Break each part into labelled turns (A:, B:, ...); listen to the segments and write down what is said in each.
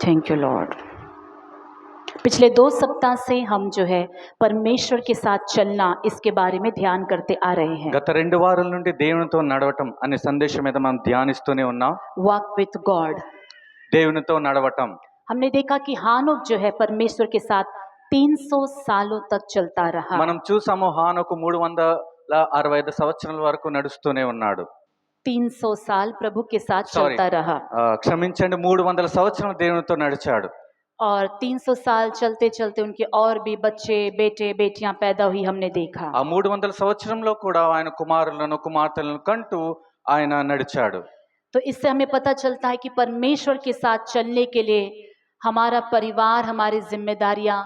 A: Thank you Lord. पिछले 2 सप्ताह से हम जो है परमेश्वर के साथ चलना इसके बारे में ध्यान करते आ रहे हैं।
B: గత 2 వారాల నుండి దేవునితో నడవటం అనే సందేశం మీద మనం ధ్యానిస్తూనే ఉన్నాం.
A: Walk with God.
B: దేవునితో నడవటం.
A: हमने देखा कि हानोक जो है परमेश्वर के साथ 300 सालों तक चलता रहा।
B: మనం చూసాము హానోకు 365 సంవత్సరాల వరకు నడుస్తూనే ఉన్నాడు.
A: 300 साल प्रभु के साथ चलता रहा
B: క్షమించండి, 300 సంవత్సరాలు దేవునితో నడిచాడు.
A: और 300 साल चलते चलते उनके और भी बच्चे बेटे बेटियां पैदा हुई हमने देखा।
B: ఆ 300 సంవత్సరంలో కూడా ఆయన కుమారులను కుమార్తెలను కంటూ ఆయన నడిచాడు.
A: तो इससे हमें पता चलता है कि परमेश्वर के साथ चलने के लिए हमारा परिवार, हमारी जिम्मेदारियां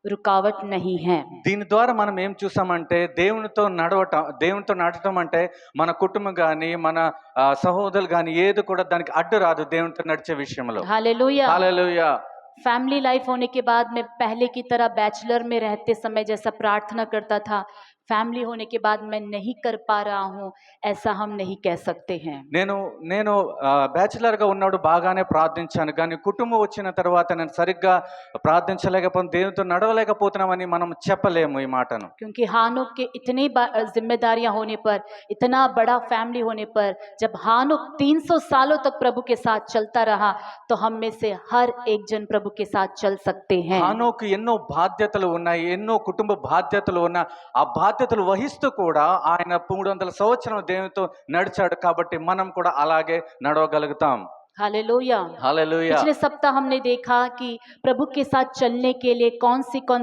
A: रुकावट नहीं है।
B: దీని ద్వారా మనం ఏం చూసామంటే దేవునితో నడవటం అంటే మన కుటుంబం గాని మన సహోదరులు గాని ఏది కూడా దానికి అడ్డు రాదు దేవునితో నడిచే విషయంలో.
A: हालेलुया।
B: హల్లెలూయా.
A: फैमिली लाइफ होने के बाद मैं पहले की तरह बैचलर में रहते समय जैसा प्रार्थना करता था, फैमिली होने के बाद मैं नहीं कर पा रहा हूँ, ऐसा हम नहीं कह सकते हैं।
B: నేను బ్యాచిలర్ గా ఉన్నప్పుడు బాగానే ప్రార్థించాను, కానీ కుటుంబం వచ్చిన తర్వాత నేను సరిగ్గా ప్రార్థించలేకపోతే దేవునితో నడవలేకపోతున్నామని మనం చెప్పలేము ఈ మాటను.
A: क्योंकि हानोक के इतनी जिम्मेदारियां होने पर, इतना बड़ा फैमिली होने पर, जब हानोक 300 सालों तक प्रभु के साथ चलता रहा तो हम में से हर एक जन प्रभु के साथ चल सकते हैं।
B: హానోకు ఎన్నో బాధ్యతలు ఉన్నాయి, ఎన్నో కుటుంబ బాధ్యతలు ఉన్నాయి. ఆ బాధ్యతలు వహిస్తూ కూడా ఆయన 300 సంవత్సరాలు దేవునితో నడిచాడు, కాబట్టి మనం కూడా అలాగే నడవగలుగుతాం.
A: हालेलुया।
B: हालेलुया।
A: पिछले सप्ताह हमने देखा कि प्रभु के साथ चलने के लिए कौन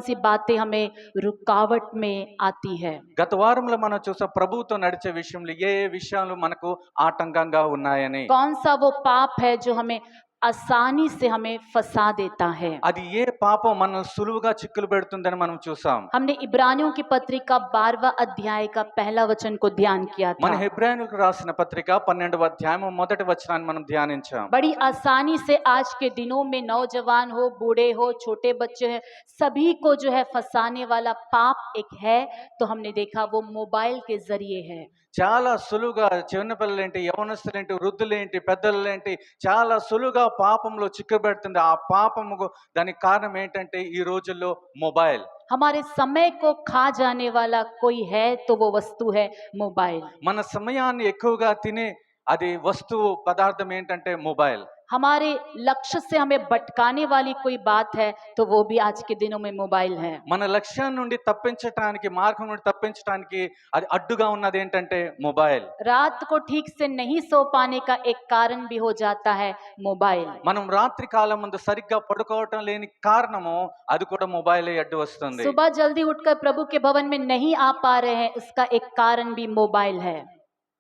A: सी बातें हमें रुकावट में आती है।
B: గత వారంలో మనం చూసాం ప్రభువుతో నడిచే విషయంలో ఏ ఏ విషయాలు మనకు ఆటంకంగా ఉన్నాయని.
A: कौन सा वो पाप है जो हमें आसानी से हमें फंसा देता है।
B: అది ఏ పాపం మనల్ని సులువుగా చిక్కులు పెడుతుందని మనం చూసాం.
A: हमने इब्रानियों की पत्रिका 12वां अध्याय का पहला वचन को ध्यान किया था।
B: మన హెబ్రాయులకు రాసిన పత్రిక 12వ అధ్యాయం మొదటి వచనాన్ని మనం ధ్యానించాం.
A: बड़ी आसानी से आज के दिनों में नौजवान हो, बूढ़े हो, छोटे बच्चे हैं, सभी को जो है फंसाने वाला पाप एक है, तो हमने देखा वो मोबाइल के जरिए है।
B: చాలా సులువుగా చిన్నపిల్లలేంటి, యవనస్తులేంటి, వృద్ధులేంటి, పెద్దలేంటి చాలా సులువుగా పాపంలో చిక్కుబెడుతుంది. ఆ పాపము దానికి కారణం ఏంటంటే ఈ రోజుల్లో మొబైల్.
A: हमारे समय को खा जाने वाला कोई है तो वो वस्तु है मोबाइल।
B: మన సమయాన్ని ఎక్కువగా తినే అది వస్తువు పదార్థం ఏంటంటే మొబైల్.
A: हमारे लक्ष्य से हमें भटकाने वाली कोई बात है तो वो भी आज के दिनों में मोबाइल है।
B: మన లక్ష్యం నుండి తప్పించడానికి, మార్గం నుండి తప్పించడానికి అది అడ్డుగా ఉన్నది ఏంటంటే మొబైల్.
A: रात को ठीक से नहीं सो पाने का एक कारण भी हो जाता है मोबाइल।
B: మనం రాత్రి కాలం ముందు సరిగ్గా పడుకోవటం లేని కారణము అది కూడా మొబైలే అడ్డు వస్తుంది.
A: सुबह जल्दी उठकर प्रभु के भवन में नहीं आ पा रहे हैं, उसका एक कारण भी मोबाइल है।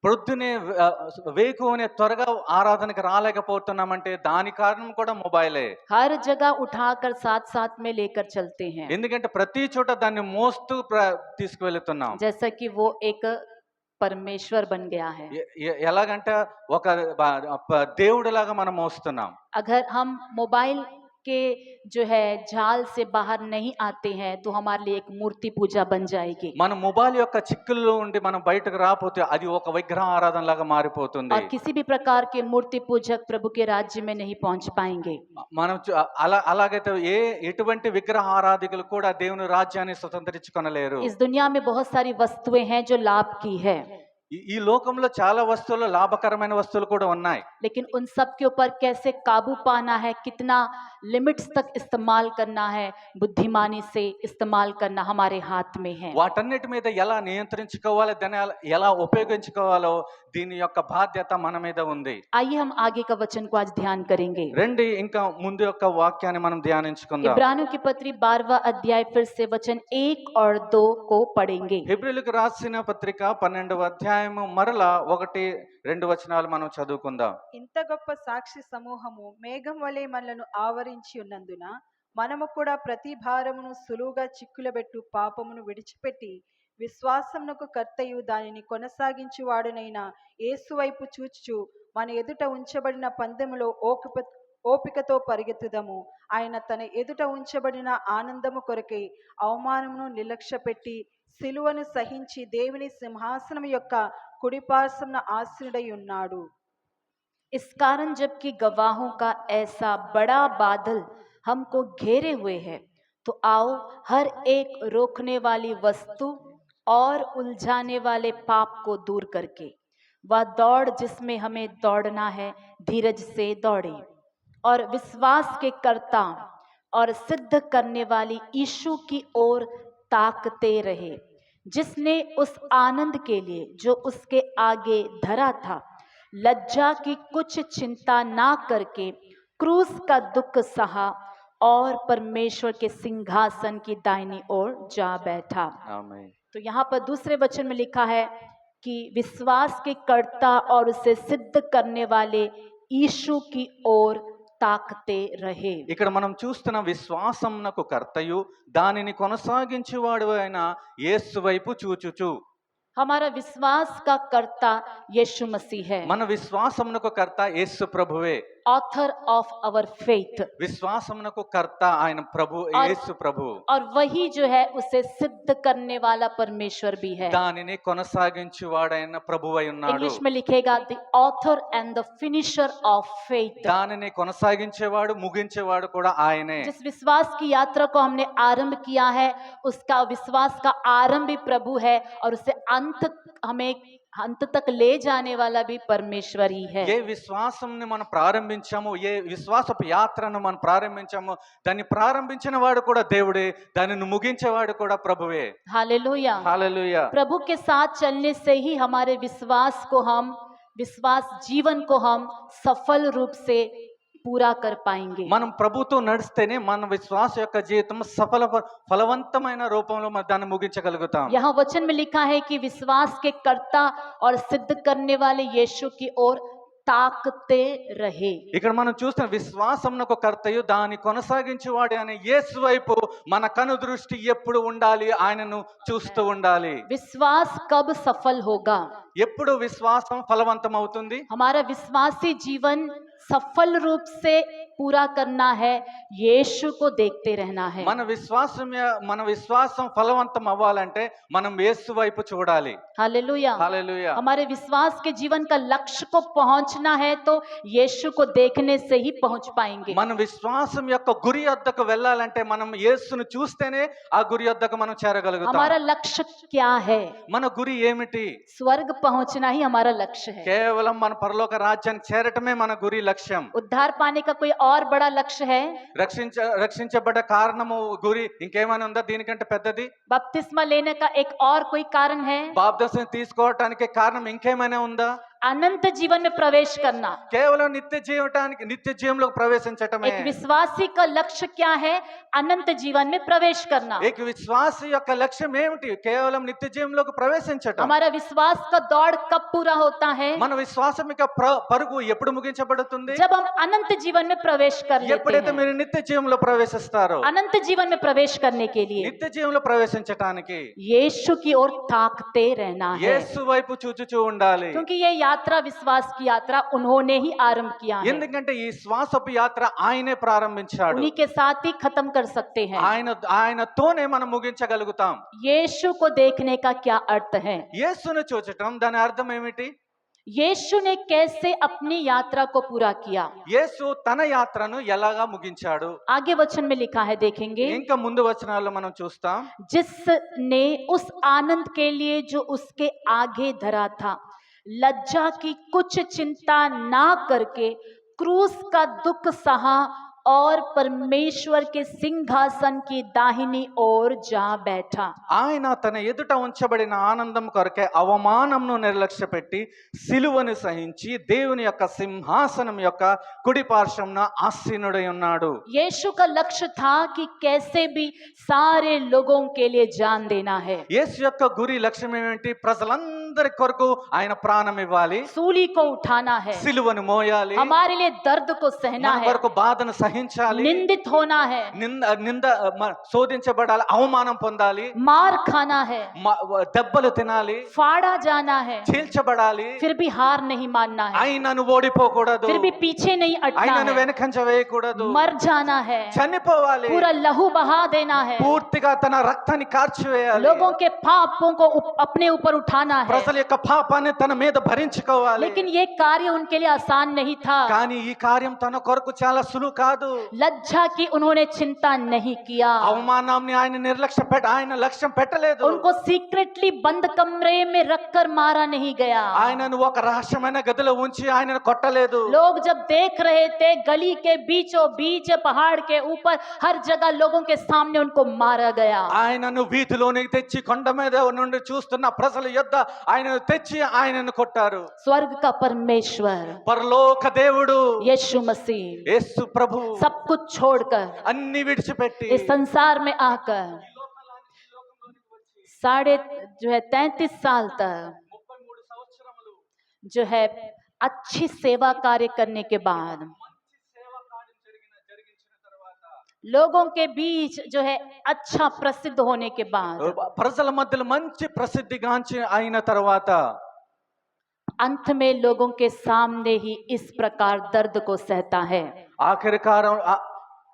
B: పొద్దునే వేకువనే త్వరగా ఆరాధనకి రాలేకపోతున్నామంటే దాని కారణం కూడా మొబైలే.
A: हर जगह उठाकर साथ साथ में लेकर चलते हैं,
B: ఎందుకంటే ప్రతి చోట దాన్ని మోస్తూ తీసుకువెళ్తున్నాం.
A: जैसा कि वो एक परमेश्वर बन गया है।
B: ఎలాగంటే ఒక దేవుడిలాగా మనం మోస్తున్నాం.
A: अगर हम मोबाइल के जो है जाल से बाहर नहीं आते हैं तो हमारे लिए एक मूर्ति पूजा बन जाएगी।
B: మన మొబైల్ యొక్క చిక్కుల్లో ఉండి మనం బయటకు రాకపోతే అది ఒక విగ్రహ ఆరాధన లాగా మారిపోతుంది.
A: और किसी भी प्रकार के मूर्ति पूजक प्रभु के राज्य में नहीं पहुंच पाएंगे।
B: మనం అలాగైతే ఎటువంటి విగ్రహ ఆరాధికులు కూడా దేవుని రాజ్యాన్ని స్వతంత్రించుకొనలేరు.
A: इस दुनिया में बहुत सारी वस्तुएं हैं जो लाभ की है,
B: ఈ లోకంలో చాలా వస్తువులు, లాభకరమైన వస్తువులు కూడా ఉన్నాయి.
A: लेकिन उन सब के ऊपर कैसे काबू पाना है, कितना लिमिट्स तक इस्तेमाल करना है, बुद्धिमानी से इस्तेमाल करना हमारे हाथ में है।
B: వాటన్నిటి మీద ఎలా నియంత్రించుకోవాలి, దాన్ని ఎలా ఉపయోగించుకోవాలో దీని యొక్క బాధ్యత మన మీద ఉంది.
A: आइए हम आगे का वचन को आज ध्यान करेंगे।
B: రండి ఇంకా ముందు యొక్క వాక్యాన్ని మనం ధ్యానించుకుందాం.
A: इब्रानियों की पत्री 12वां अध्याय फिर से वचन 1 और 2 को पढ़ेंगे।
B: హెబ్రీయులకు రాసిన పత్రిక 12వ అధ్యాయం మరలా 1-2 వచనాలు మనం చదువుకుందాం.
C: ఇంత గొప్ప సాక్షి సమూహము మేఘం వలె మనలను ఆవరించి ఉన్నందున మనము కూడా ప్రతి భారమును సులువుగా చిక్కులబెట్టు పాపమును విడిచిపెట్టి విశ్వాసమునకు కర్తయు దానిని కొనసాగించువాడునైన యేసు వైపు చూచుచు మన ఎదుట ఉంచబడిన పందెములో ఓపికతో పరిగెత్తుదము. ఆయన తన ఎదుట ఉంచబడిన ఆనందము కొరకై అవమానమును నిర్లక్ష్యపెట్టి సిలువను సహించి దేవుని సింహాసనం యొక్క కుడిపార్శ్వమున ఆసీనుడై ఉన్నాడు.
A: इस कारण जबकि गवाहों का ऐसा बड़ा बादल हमको घेरे हुए है, तो आओ हर एक रोकने वाली वस्तु और उलझाने वाले पाप को दूर करके वह दौड़ जिसमें हमें दौड़ना है धीरज से दौड़े और विश्वास के कर्ता और सिद्ध करने वाली यीशु की ओर ताकते रहे, जिसने उस आनंद के लिए जो उसके आगे धरा था लज्जा की कुछ चिंता ना करके क्रूस का दुख सहा और परमेश्वर के सिंहासन की दाहिनी ओर जा बैठा।
B: ఆమేన్.
A: तो यहाँ पर दूसरे वचन में लिखा है कि विश्वास के कर्ता और उसे सिद्ध करने वाले यीशु की ओर ताकते रहे।
B: ఇక్కడ మనం చూస్తున్న విశ్వాసమునకు కర్తయు దానిని కొనసాగించువాడు అయిన యేసు వైపు చూచుచు.
A: हमारा विश्वास का कर्ता यीशु मसीह है,
B: మన విశ్వాసమునకు కర్త యేసు ప్రభువే.
A: ऑथर ऑफ आवर फेथ,
B: విశ్వాసమునకు కర్త ఆయన ప్రభు యేసు ప్రభు.
A: और वही जो है उसे सिद्ध करने वाला परमेश्वर भी है।
B: దానిని కొనసాగించువాడైన ప్రభువై ఉన్నాడు.
A: इंग्लिश में लिखेगा the author and the finisher of faith.
B: దానిని కొనసాగించేవాడు ముగించేవాడు కూడా ఆయనే.
A: जिस विश्वास की यात्रा को हमने आरंभ किया है उसका विश्वास का आरंभ भी प्रभु है और उसे हमें अंत तक ले जाने वाला भी परमेश्वर ही है।
B: ఏ విశ్వాసంని మనం ప్రారంభించాము, ఏ విశ్వాసపు యాత్రను మనం ప్రారంభించాము, దాన్ని ప్రారంభించిన వాడు కూడా దేవుడే, దానిని ముగించేవాడు కూడా ప్రభువే.
A: हालेलुया।
B: హల్లెలూయా.
A: प्रभु के साथ चलने से ही हमारे विश्वास जीवन को हम सफल रूप से पूरा कर पाएंगे।
B: మనం ప్రభుతో నడిస్తేనే మన విశ్వాస యొక్క జీవితం ఫలవంతమైన రూపంలో మనం దాన్ని ముగించగలుగుతాం.
A: यहाँ वचन में लिखा है कि विश्वास के कर्ता और सिद्ध करने वाले यीशु की ओर ताकते रहे।
B: ఇక్కడ మనం చూస్తున్న విశ్వాసమునకు కర్తయు దాన్ని కొనసాగించేవాడు అనే యేసు వైపు మన కను దృష్టి ఎప్పుడు ఉండాలి, ఆయనను చూస్తూ ఉండాలి.
A: विश्वास कब सफल होगा?
B: ఎప్పుడు విశ్వాసం ఫలవంతం అవుతుంది?
A: हमारा विश्वासी जीवन सफल रूप से पूरा करना है, यीशु को देखते रहना है।
B: మన విశ్వాసం ఫలవంతం అవ్వాలంటే మనం యేసు వైపు చూడాలి.
A: हालेलुया।
B: హల్లెలూయా.
A: हमारे विश्वास के जीवन का लक्ष्य को पहुंचना है तो यीशु को देखने से ही पहुंच पाएंगे।
B: మన విశ్వాసం యొక్క గురి వద్దకు వెళ్ళాలంటే మనం యేసును చూస్తేనే ఆ గురి వద్దకు మనం చేరగలుగుతాం.
A: हमारा लक्ष्य क्या है?
B: మన గురి ఏమిటి?
A: स्वर्ग पहुंचना ही हमारा लक्ष्य है।
B: కేవలం మన పరలోక రాజ్యానికి చేరటమే మన గురి లక్ష్యం.
A: उद्धार पाने का कोई और बड़ा लक्ष्य है?
B: రక్షించబడ్డ కారణము గురి ఇంకేమైనా ఉందా దీనికంటే పెద్దది?
A: बपतिस्मा लेने का एक और कोई कारण है?
B: బాప్తిసం తీసుకోవటానికి కారణం ఇంకేమైనా ఉందా?
A: अनंत जीवन में प्रवेश करना।
B: కేవలం నిత్య జీవంలోకి ప్రవేశించటమే.
A: एक विश्वासी का लक्ष्य क्या है? अनंत जीवन में प्रवेश करना।
B: एक విశ్వాసి యొక్క లక్ష్యం ఏమిటి? కేవలం నిత్య జీవంలోకి ప్రవేశించటం.
A: हमारा विश्वास का दौड़ कब पूरा होता है?
B: మన విశ్వాసం యొక్క పరుగు ఎప్పుడు ముగించబడుతుంది?
A: जब हम अनंत जीवन में प्रवेश कर लेते
B: ఎప్పుడైతే
A: हैं।
B: మీరు నిత్య జీవంలో ప్రవేశిస్తారో.
A: अनंत जीवन में प्रवेश करने के लिए
B: నిత్య జీవంలో ప్రవేశించటానికి
A: यीशु की ओर ताकते रहना है,
B: యేసు వైపు చూచుచూ ఉండాలి.
A: क्योंकि ये यात्रा विश्वास की यात्रा उन्होंने ही आरंभ किया है।
B: ఎందుకంటే ఈ శ్వాసపు యాత్ర ఆయనే ప్రారంభించాడు.
A: उन्हीं के साथ ही खत्म कर सकते हैं।
B: ఆయనతోనే మనం ముగించగలుగుతాం.
A: यीशु को देखने का क्या अर्थ है?
B: యేసును చూచటం దాని అర్థం ఏమిటి?
A: यीशु ने कैसे अपनी यात्रा को पूरा किया?
B: యేసు తన యాత్రను ఎలాగా ముగించాడు?
A: आगे वचन में लिखा है, देखेंगे।
B: ఇంకా ముందు వచనాల్లో మనం చూస్తాం.
A: जिसने उस आनंद के लिए जो उसके आगे धरा था लज्जा की कुछ चिंता ना करके क्रूस का दुख सहा और परमेश्वर के सिंहासन की दाहिनी ओर जा बैठा।
B: ఆయన తన ఎదుట ఉంచబడిన ఆనందం కొరకే అవమానంను నిర్లక్ష్యపెట్టి సిలువను సహించి దేవుని యొక్క సింహాసనం యొక్క కుడి పార్శ్వమున ఆసీనుడై ఉన్నాడు.
A: यीशु का लक्ष्य था कि कैसे भी सारे लोगों के लिए जान देना है।
B: యేసు యొక్క గురి లక్ష్యం ఏమిటి? ప్రజలందరి కొరకు ఆయన ప్రాణం ఇవ్వాలి,
A: सूली को उठाना है,
B: సిలువను మోయాలి,
A: हमारे लिए दर्द को सहना
B: మన
A: है,
B: కొరకు బాధను సహించాలి,
A: निंदित होना है,
B: నింద శోధించబడాలి, అవమానం పొందాలి,
A: मार खाना है,
B: దెబ్బలు తినాలి,
A: फाड़ा जाना है,
B: చీల్చబడాలి.
A: फिर भी हार नहीं मानना है,
B: ఆయనను ఓడిపోకూడదు,
A: फिर भी पीछे नहीं हटना
B: ఆయనను
A: है,
B: వెనకంజ వేయకూడదు,
A: मर जाना है,
B: చనిపోవాలి,
A: पूरा लहू बहा देना है,
B: పూర్తిగా తన రక్తాన్ని కార్చివేయాలి,
A: लोगों के पापों को अपने ऊपर उठाना है,
B: ప్రజల యొక్క పాపాన్ని తన మీద భరించుకోవాలి.
A: लेकिन ये कार्य उनके लिए आसान नहीं था।
B: కానీ ఈ కార్యం తన కొరకు చాలా సులువు కాదు.
A: लज्जा की उन्होंने चिंता नहीं किया।
B: అవమానాన్ని ఆయన ఆయన లక్ష్యం పెట్టలేదు.
A: उनको सीक्रेटली बंद कमरे में रखकर मारा नहीं गया।
B: ఆయనను ఒక రహస్యమైన గదిలో ఉంచి ఆయనను కొట్టలేదు.
A: लोग जब देख रहे थे गली के बीचों बीच पहाड़ के ऊपर हर जगह लोगों के सामने उनको मारा गया।
B: ఆయనను వీధిలోనికి తెచ్చి కొండ మీద నుండి చూస్తున్న ప్రజల యొద్ద ఆయనను తెచ్చి ఆయనను కొట్టారు.
A: स्वर्ग का परमेश्वर
B: పరలోక దేవుడు
A: यीशु मसीह
B: యేసు ప్రభు
A: सब कुछ छोड़कर
B: అన్ని విడిచిపెట్టి
A: इस संसार में आकर 33 साल तक
B: 33 సంవత్సరములు
A: जो है अच्छी सेवा कार्य करने के बाद
B: సేవా కార్యం జరిగించిన తర్వాత
A: लोगों के बीच जो है अच्छा प्रसिद्ध होने के बाद
B: ప్రజల మధ్యలో మంచి ప్రసిద్ధిగాంచి అయిన తర్వాత
A: अंत में लोगों के सामने ही इस प्रकार दर्द को सहता है।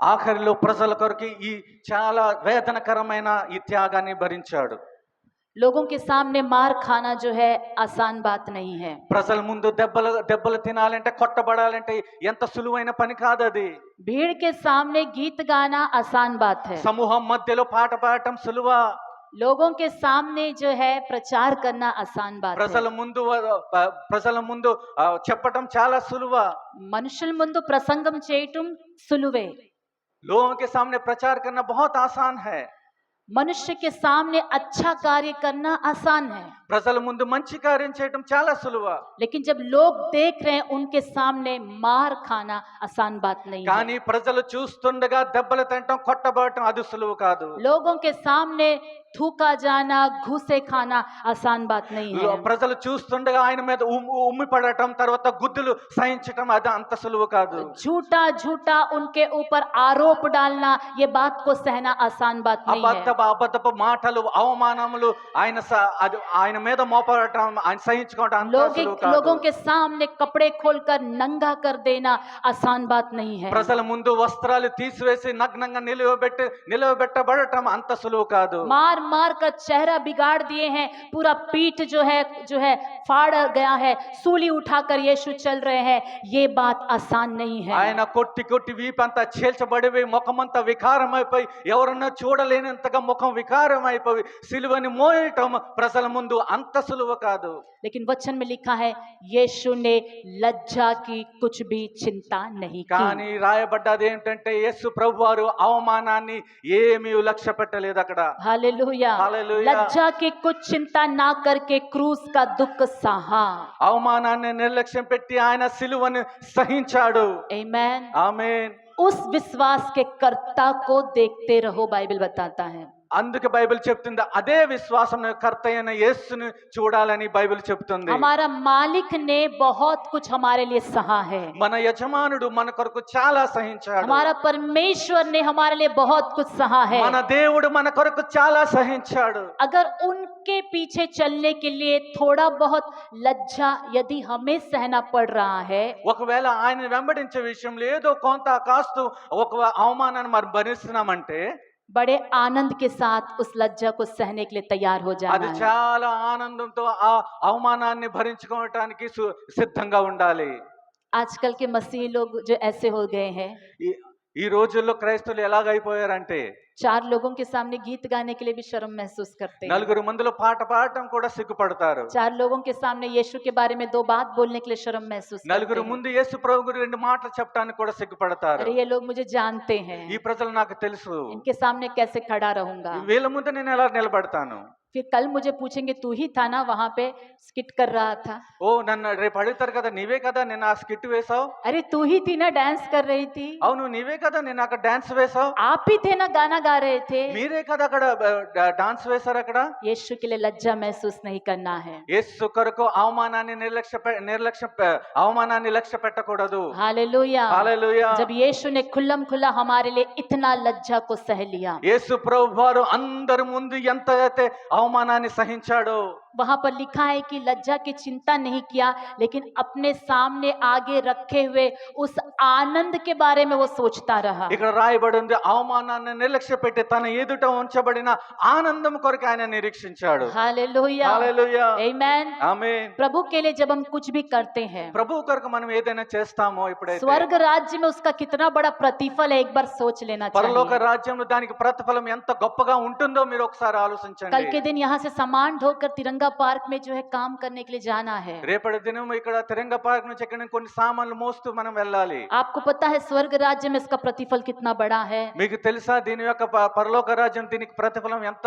B: ఆఖరిలో ప్రజల కొరకు ఈ చాలా వేదనకరమైన ఈ త్యాగాన్ని భరించాడు.
A: लोगों के सामने मार खाना जो है आसान बात नहीं है।
B: ప్రజల ముందు దెబ్బలు తినాలంటే కొట్టబడాలంటే ఎంత సులువైన పని కాదు అది.
A: भीड़ के सामने गीत गाना आसान बात है।
B: సమూహం మధ్యలో పాట పాడటం సులువా.
A: लोगों के सामने जो है प्रचार करना आसान बात है।
B: ప్రజల ముందు చెప్పటం చాలా సులువా.
A: మనుషుల ముందు ప్రసంగం చేయటం సులువే।
B: लोगों के सामने प्रचार करना बहुत आसान है.
A: मनुष्य के सामने अच्छा कार्य करना आसान है।
B: ప్రజల ముందు మంచి కార్యం చేయటం చాలా సులువా.
A: लेकिन जब लोग देख रहे हैं उनके सामने मार खाना आसान बात नहीं है।
B: కానీ ప్రజలు చూస్తుండగా దెబ్బలు తినటం కొట్టబడటం అది సులువు కాదు.
A: लोगों के सामने थूका जाना घूसे खाना आसान बात नहीं है।
B: ప్రజలు చూస్తుండగా ఆయన మీద ఉమ్మి పడటం తర్వాత గుద్దులు సహించటం అది అంత సులువు కాదు.
A: झूठा झूठा उनके ऊपर आरोप डालना ये बात को सहना आसान बात नहीं है।
B: అబద్ధపు మాటలు అవమానములు ఆయన మీద మోపడటం ఆయన సహించుకోవటం అంత సులువు కాదు.
A: लोगों के सामने कपड़े खोलकर नंगा कर देना आसान बात नहीं है।
B: ప్రజల ముందు వస్త్రాలు తీసివేసి నగ్నంగా నిలవబెట్టబడటం అంత సులువు కాదు.
A: मार मार कर चेहरा बिगाड़ दिए हैं, पूरा पीठ जो है फाड़ गया है, सूली उठाकर यीशु चल रहे हैं, ये बात आसान नहीं है।
B: ఆయన కొట్టి కొట్టి వీపంతా చీల్చబడిపోయి ముఖమంతా వికారమైపోయి ఎవరన్నా చూడలేనంతగా ముఖం వికారమైపోయి సిలువని మోయటం ప్రజల ముందు అంత సులువు కాదు.
A: लेकिन वचन में लिखा है यीशु ने लज्जा की कुछ भी चिंता नहीं की।
B: కానీ రాయబడ్డది ఏంటంటే యేసు ప్రభువారు అవమానాన్ని ఏమీ లక్ష్య పెట్టలేదు అక్కడ.
A: हालेलुया।
B: हालेलुया।
A: लज्जा की कुछ चिंता ना करके क्रूस का दुख सहा।
B: అవమానాన్ని నిర్లక్ష్యం పెట్టి ఆయన సిలువను సహించాడు.
A: आमीन।
B: ఆమేన్.
A: उस विश्वास के कर्ता को देखते रहो, बाइबल बताता है।
B: అందుకే బైబిల్ చెప్తుంది అదే విశ్వాసం కర్త అయిన యేసుని చూడాలని బైబిల్ చెప్తుంది.
A: हमारा मालिक ने बहुत कुछ हमारे लिए सहा है।
B: మన యజమానుడు మన కొరకు చాలా సహించాడు.
A: हमारा परमेश्वर ने हमारे लिए बहुत कुछ सहा है।
B: మన దేవుడు మన కొరకు చాలా సహించాడు.
A: अगर उनके पीछे चलने के लिए थोड़ा बहुत लज्जा यदि हमें सहना पड़ रहा है,
B: ఒకవేళ ఆయన వెంబడించే విషయంలో ఏదో కొంత కాస్తు ఒక అవమానాన్ని మనం భరిస్తున్నామంటే
A: बड़े आनंद के साथ उस लज्जा को सहने के लिए तैयार हो जाना
B: అది
A: है।
B: చాలా ఆనందంతో ఆ అవమానాన్ని భరించుకోవటానికి సిద్ధంగా ఉండాలి.
A: आजकल के मसीही लोग जो ऐसे हो गए हैं,
B: ఈ రోజుల్లో క్రైస్తవులు ఎలాగైపోయారంటే
A: 4 लोगों के सामने गीत गाने के लिए भी शर्म महसूस करते हैं।
B: నలుగురు మందిలో పాట పాడటం కూడా సిగ్గుపడతారు.
A: 4 लोगों के सामने यीशु के बारे में 2 बात बोलने के लिए शर्म महसूस करते
B: నలుగురు
A: हैं।
B: ముందు యేసు ప్రభు గురించి 2 మాటలు చెప్పడానికి కూడా సిగ్గుపడతారు.
A: अरे ये लोग मुझे जानते हैं,
B: ఈ ప్రజలు నాకు తెలుసు,
A: इनके सामने कैसे खड़ा रहूंगा।
B: వీళ్ళ ముందు నేను ఎలా నిలబడతాను.
A: फिर कल मुझे पूछेंगे तू ही था ना वहां पे स्किट कर रहा था।
B: ఓ నన్ను రేపు అడుగుతారు కదా నీవే కదా నేను ఆ స్కిట్ వేసావు.
A: अरे तू ही थी ना डांस कर रही थी।
B: అవును నీవే కదా నేను అక్కడ డాన్స్ వేసావు.
A: आप ही थे ना गाना गा रहे थे।
B: మీరే కదా అక్కడ డాన్స్ వేశారు అక్కడ.
A: यीशु के लिए लज्जा महसूस नहीं करना है।
B: యేసు కొరకు అవమానాన్ని లక్ష్య పెట్టకూడదు.
A: हालेलुया।
B: హల్లెలూయా.
A: जब यीशु ने खुल्लम खुल्ला हमारे लिए इतना लज्जा को सह लिया,
B: యేసు ప్రభువారు అందరి ముందు ఎంత అయితే అవమానాన్ని సహించాడో,
A: वहां पर लिखा है कि लज्जा की चिंता नहीं किया, लेकिन अपने सामने आगे रखे हुए उस आनंद के बारे में वो सोचता रहा।
B: ఇక్కడ రాయబడి ఉంది, అవమానాన్ని నిర్లక్ష్య పెట్టి తన ఎదుట ఉంచబడిన ఆనందం కొరకు ఆయన నిరీక్షించాడు.
A: हालेलुया,
B: హల్లెలూయా,
A: आमेन।
B: ఆమేన్.
A: प्रभु के लिए जब हम कुछ भी करते हैं,
B: ప్రభు కొరకు మనం ఏదైనా చేస్తామో ఇప్పుడైతే
A: स्वर्ग राज्य में उसका कितना बड़ा प्रतिफल है, एक बार सोच लेना
B: పరలోక
A: चाहिए।
B: రాజ్యంలో దానికి ప్రతిఫలం ఎంత గొప్పగా ఉంటుందో మీరు ఒకసారి
A: कल
B: ఆలోచించండి.
A: के दिन यहाँ से सामान ढोकर तिरंगा पार्क में जो है काम करने के लिए जाना है।
B: రేపటి దినం ఇక్కడ తిరంగ పార్క్ నుంచి ఎక్కడ కొన్ని సామాన్లు మోస్తూ మనం వెళ్ళాలి.
A: आपको पता है स्वर्ग राज्य में इसका प्रतिफल कितना बड़ा है?
B: మీకు తెలుసా దీని యొక్క పరలోక రాజ్యం దీనికి ప్రతిఫలం ఎంత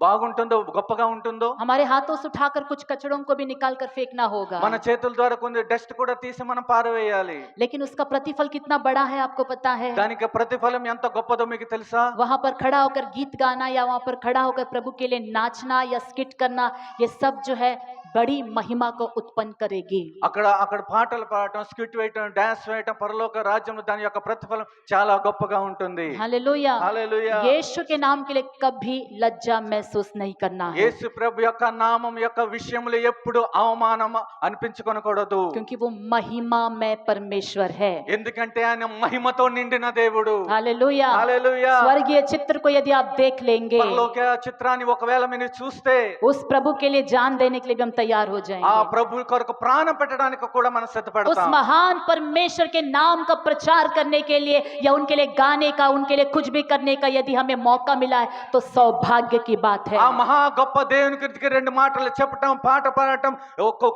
B: బాగుంటుందో, గొప్పగా ఉంటుందో?
A: हमारे हाथों से उठाकर कुछ कचड़ों को भी निकाल कर फेंकना होगा,
B: మన చేతుల ద్వారా కొన్ని డస్ట్ కూడా తీసి మనం పారవేయాలి.
A: लेकिन उसका प्रतिफल कितना बड़ा है आपको पता है?
B: దానికి ప్రతిఫలం ఎంత గొప్పదో మీకు తెలుసా?
A: वहां पर खड़ा होकर गीत गाना या वहां पर खड़ा होकर प्रभु के लिए नाचना या स्किट करना, ये सब जो है बड़ी महिमा को उत्पन्न करेगी।
B: అక్కడ అక్కడ పాటలు పాడటం, స్కిట్ వేయటం, డాన్స్ వేయటం పరలోక రాజ్యంలో దాని యొక్క ప్రతిఫలం చాలా గొప్పగా ఉంటుంది.
A: हालेलुया,
B: హల్లెలూయా.
A: यीशु के नाम के लिए कभी लज्जा महसूस नहीं करना है,
B: యేసు ప్రభు యొక్క నామం యొక్క విషయంలో ఎప్పుడు అవమానం అనిపించుకొనకూడదు.
A: क्योंकि वो महिमा में परमेश्वर है।
B: ఎందుకంటే ఆయన మహిమతో నిండిన దేవుడు.
A: हालेलुया,
B: హల్లెలూయా.
A: स्वर्गीय चित्र को यदि आप देख लेंगे,
B: పరలోక చిత్రాన్ని ఒకవేళ మీరు చూస్తే
A: उस प्रभु के लिए जान देने के लिए भी हम तैयार हो
B: ఆ
A: जाएंगे।
B: ప్రభు కొరకు ప్రాణం పెట్టడానికి కూడా మనం
A: उस
B: సిద్ధపడతాం.
A: महान परमेश्वर के नाम का प्रचार करने के लिए या उनके लिए गाने का, उनके लिए कुछ भी करने का यदि हमें मौका मिला है तो सौभाग्य की बात है।
B: ఆ మహా గొప్ప దేవుని గురించి రెండు మాటలు చెప్పటం, పాట పాడటం,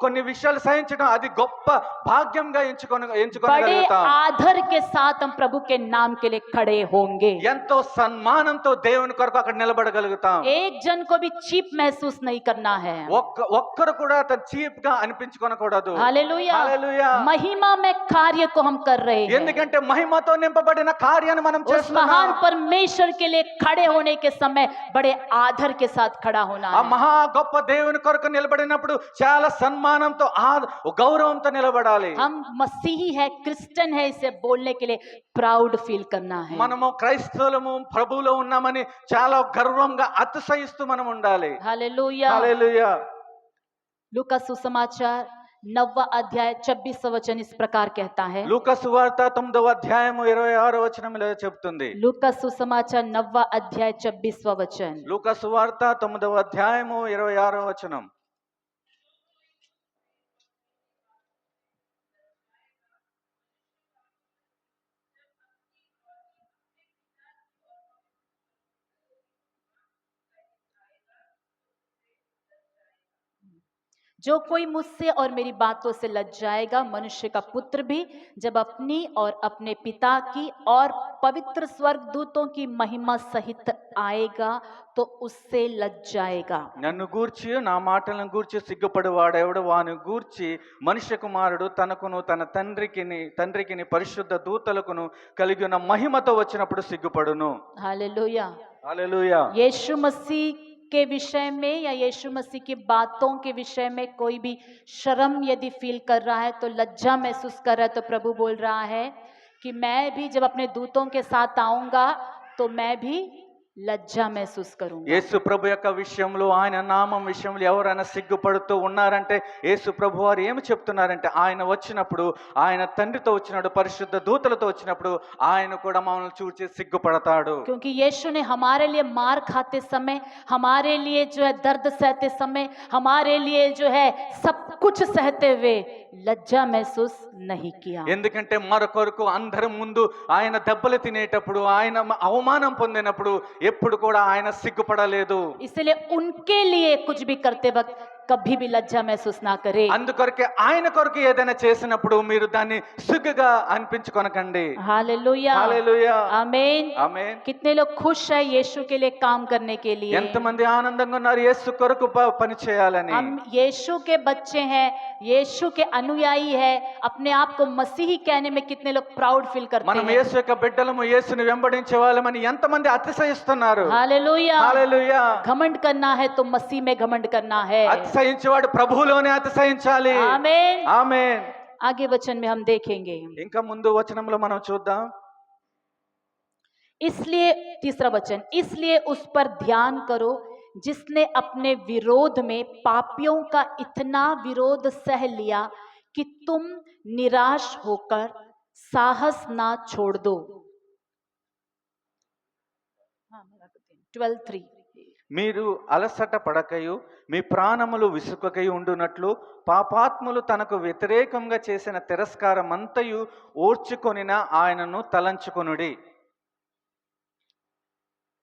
B: కొన్ని విషయాలు సహించడం, అది గొప్ప భాగ్యంగా
A: बड़े
B: ఎంచుకోగలుగుతాం.
A: आदर के साथ हम प्रभु के नाम के लिए खड़े होंगे।
B: ఎంతో సన్మానంతో దేవుని కొరకు అక్కడ నిలబడగలుగుతాం.
A: एक जन को भी चीप महसूस नहीं करना है।
B: ఒక్కరు కూడా తన చీప్ గా అనిపించుకోనకూడదు.
A: हालेलुया,
B: హల్లెలూయా.
A: महिमा में कार्य को हम कर रहे हैं।
B: ఎందుకంటే మహిమతో నింపబడిన కార్యాన్ని మనం
A: उस
B: చేస్తున్నాం.
A: महान परमेश्वर के लिए खड़े होने के समय बड़े आदर के साथ खड़ा होना
B: ఆ
A: है।
B: మహా గొప్ప దేవుని కొరకు నిలబడినప్పుడు చాలా సన్మానంతో గౌరవంతో నిలబడాలి.
A: हम मसीही है, क्रिश्चियन है, इसे बोलने के लिए प्राउड फील करना है।
B: మనము క్రైస్తవులము, ప్రభువులో ఉన్నామని చాలా గర్వంగా అతిశయిస్తూ మనం ఉండాలి.
A: हालेलुया।
B: హల్లెలూయా.
A: लूका सुसमाचार 9वां अध्याय 26वां वचन इस प्रकार कहता है।
B: లూకా సువార్త 9వ అధ్యాయము 26వ వచనంలో చెప్తుంది.
A: लूका सुसमाचार 9वां अध्याय 26वां वचन।
B: లూకా సువార్త 9వ అధ్యాయము 26వ వచనం.
A: जो कोई मुझसे और मेरी बातों से लज्जाएगा, मनुष्य का पुत्र भी जब अपनी और अपने पिता की और पवित्र स्वर्गदूतों की महिमा सहित आएगा तो उससे लज्जाएगा।
B: నన్ను గూర్చి నా మాటలను గూర్చి సిగ్గుపడువాడెవడు వాని గూర్చి మనుష్య కుమారుడు తనకును తన తండ్రికిని పరిశుద్ధ దూతలకును కలిగి ఉన్న మహిమతో వచ్చినప్పుడు సిగ్గుపడును.
A: हालेलुया।
B: హల్లెలూయా.
A: यीशु मसीह के विषय में या यीशु मसीह की बातों के विषय में कोई भी शर्म यदि फील कर रहा है, तो लज्जा महसूस कर रहा है, तो प्रभु बोल रहा है कि मैं भी जब अपने दूतों के साथ आऊंगा तो मैं भी లజ్జా महसूस करूंगा।
B: యేసు ప్రభు యొక్క విషయంలో, ఆయన నామం విషయంలో ఎవరైనా సిగ్గుపడుతూ ఉన్నారంటే యేసు ప్రభు వారు ఏమి చెప్తున్నారంటే, ఆయన వచ్చినప్పుడు, ఆయన తండ్రితో వచ్చినప్పుడు, పరిశుద్ధ దూతలతో వచ్చినప్పుడు ఆయన కూడా మమ్మల్ని చూసి సిగ్గుపడతాడు.
A: क्योंकि यीशु ने हमारे लिए मार खाते समय, हमारे लिए जो है दर्द सहते समय, हमारे लिए जो है सब कुछ सहते हुए लज्जा महसूस नहीं किया।
B: ఎందుకంటే మరొకరికి అందరి ముందు ఆయన దెబ్బలు తినేటప్పుడు, ఆయన అవమానం పొందినప్పుడు ఎప్పుడు కూడా ఆయన సిగ్గుపడలేదు.
A: इसलिए उनके लिए कुछ भी करते वक्त कभी भी लज्जा महसूस ना करे।
B: అందుకొరకే ఆయన కొరకు ఏదైనా చేసినప్పుడు మీరు దాన్ని సిగ్గుగా అనిపించుకొనకండి.
A: हालेलुया,
B: హల్లెలూయా.
A: आमीन।
B: ఆమేన్.
A: कितने लोग खुश है यीशु के लिए काम करने के लिए?
B: ఎంతమంది ఆనందంగా ఉన్నారు యేసు కొరకు పని చేయాలని?
A: हम यीशु के बच्चे हैं, यीशु के अनुयायी है, अपने आप को मसीही कहने में कितने लोग प्राउड फील करते
B: మనం
A: हैं।
B: యేసు యొక్క బిడ్డలము, యేసుని వెంబడించే వాళ్ళమని ఎంతమంది అతిశయిస్తున్నారు?
A: हालेलुया।
B: హల్లెలూయా.
A: घमंड करना है तो मसीह में घमंड करना है।
B: అతిశయించేవాడు ప్రభువులోనే అతిశయించాలి.
A: आमीन।
B: ఆమేన్.
A: आगे वचन में हम देखेंगे।
B: ఇంకా ముందు వచనంలో మనం చూద్దాం.
A: इसलिए तीसरा वचन, इसलिए उस पर ध्यान करो जिसने अपने विरोध में पापियों का इतना विरोध सह लिया कि तुम निराश होकर साहस ना छोड़ दो। 12:3
B: మీరు అలసట పడకయు మీ ప్రాణములు విసుకకయు ఉండునట్లు పాపాత్ములు తనకు వ్యతిరేకంగా చేసిన తిరస్కారమంతయు ఓర్చుకొనిన ఆయనను తలంచుకొనుడి.